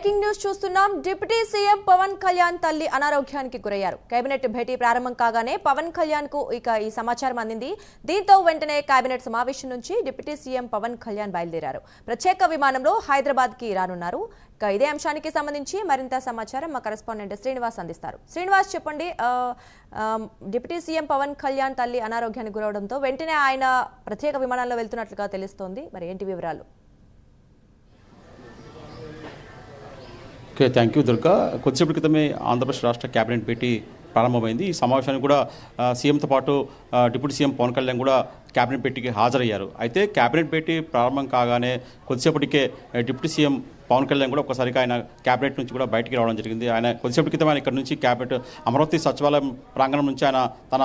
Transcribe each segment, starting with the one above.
Breaking news చూస్తున్నాం. Deputy CM Pawan Kalyan తల్లి అనారోగ్యానికి గురయ్యారు. కేబినెట్ భేటీ ప్రారంభం కాగానే పవన్ కళ్యాణ్ కు ఈ సమాచారం అందింది. దీంతో వెంటనే కేబినెట్ సమావేశం నుంచి డిప్యూటీ సీఎం పవన్ కళ్యాణ్ బయలుదేరారు. ప్రత్యేక విమానంలో హైదరాబాద్ కి రానున్నారు. ఇదే అంశానికి సంబంధించి మరింత సమాచారం మా కరెస్పాండెంట్ శ్రీనివాస్ అందిస్తారు. శ్రీనివాస్, చెప్పండి. డిప్యూటీ సీఎం పవన్ కళ్యాణ్ తల్లి అనారోగ్యానికి గురవడంతో వెంటనే ఆయన ప్రత్యేక విమానంలో వెళ్తున్నట్లుగా తెలుస్తోంది. మరి ఏంటి వివరాలు? Okay, thank you Durga. కొద్దిసేపటి క్రితమే ఆంధ్రప్రదేశ్ రాష్ట్ర కేబినెట్ భేటీ ప్రారంభమైంది. ఈ సమావేశానికి కూడా సీఎంతో పాటు డిప్యూటీ సీఎం పవన్ కళ్యాణ్ కూడా కేబినెట్ భేటీకి హాజరయ్యారు. అయితే కేబినెట్ భేటీ ప్రారంభం కాగానే కొద్దిసేపటికే డిప్యూటీ సీఎం పవన్ కళ్యాణ్ కూడా ఒకసారిగా ఆయన కేబినెట్ నుంచి కూడా బయటికి రావడం జరిగింది. ఆయన కొద్దిసేపటి క్రితం ఆయన ఇక్కడ నుంచి కేబినెట్ అమరావతి సచివాలయం ప్రాంగణం నుంచి ఆయన తన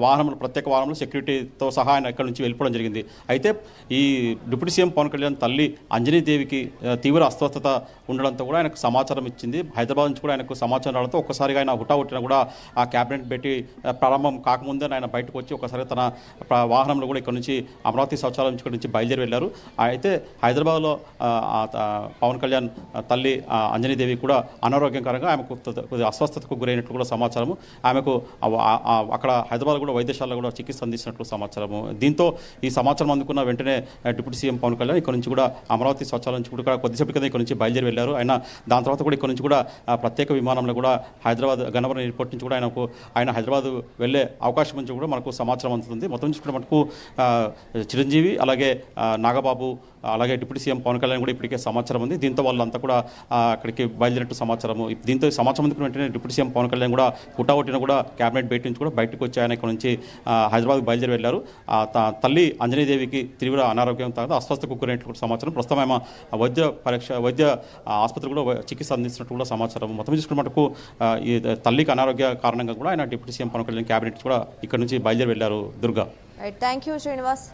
వాహనంలో ప్రత్యేక వాహనంలో సెక్యూరిటీతో సహా ఆయన ఇక్కడ నుంచి వెళ్ళిపోవడం జరిగింది. అయితే ఈ డిప్యూటీ సీఎం పవన్ కళ్యాణ్ తల్లి అంజనీదేవికి తీవ్ర అస్వస్థత ఉండడంతో కూడా ఆయనకు సమాచారం ఇచ్చింది. హైదరాబాద్ నుంచి కూడా ఆయనకు సమాచారం రావడంతో ఒక్కసారిగా ఆయన హుటాహుటిన కూడా ఆ కేబినెట్ భేటీ ప్రారంభం కాకముందే ఆయన బయటకు వచ్చి ఒకసారి తన వాహనంలో కూడా ఇక్కడ నుంచి అమరావతి సచివాలయం నుంచి బయలుదేరి వెళ్ళారు. అయితే హైదరాబాద్లో పవన్ కళ్యాణ్ తల్లి అంజనీదేవి కూడా అనారోగ్యకరంగా ఆమెకు అస్వస్థతకు గురైనట్లు కూడా సమాచారము. ఆమెకు అక్కడ హైదరాబాద్ కూడా వైద్యశాలలో కూడా చికిత్స అందించినట్లు సమాచారము. దీంతో ఈ సమాచారం అందుకున్న వెంటనే డిప్యూటీ సీఎం పవన్ కళ్యాణ్ ఇక్కడ నుంచి కూడా అమరావతి సచివాలయం నుంచి కూడా కొద్దిసేపు కింద ఇక్కడ నుంచి బయలుదేరి వెళ్ళారు. ఆయన దాని తర్వాత కూడా ఇక్కడ నుంచి కూడా ప్రత్యేక విమానంలో కూడా హైదరాబాద్ గన్నవరం ఎయిర్పోర్ట్ నుంచి కూడా ఆయన హైదరాబాద్ వెళ్ళే అవకాశం నుంచి కూడా మనకు సమాచారం అందుతుంది. మొత్తం చూసుకుంటే మనకు చిరంజీవి, అలాగే నాగబాబు, అలాగే డిప్యూటీ సీఎం పవన్ కళ్యాణ్ కూడా ఇప్పటికే సమాచారం ఉంది. దీంతో వాళ్ళంతా కూడా అక్కడికి బయలుదేరినట్టు సమాచారము. దీంతో సమాచారం అందుకున్న వెంటనే డిప్యూటీ సీఎం పవన్ కళ్యాణ్ కూడా హుటాహుటిన కూడా కేబినెట్ భేటీ నుంచి కూడా బయటకు వచ్చి ఆయన ఇక్కడ నుంచి హైదరాబాద్కి బయలుదేరి వెళ్ళారు. తల్లి అంజనీదేవికి తీవ్ర అనారోగ్యం తర్వాత అస్వస్థకు గురైనట్లు సమాచారం. ప్రస్తుతం ఆమె వైద్య ఆసుపత్రి కూడా చికిత్స అందిస్తున్నట్టు కూడా సమాచారం. మొత్తం చూసుకున్న మటుకు ఈ తల్లికి అనారోగ్య కారణంగా కూడా ఆయన deputy CM Pawan Kalyan cabinet కూడా ఇక్కడ నుంచి బయలుదేరి వెళ్ళారు. దుర్గా. Thank you Srinivas.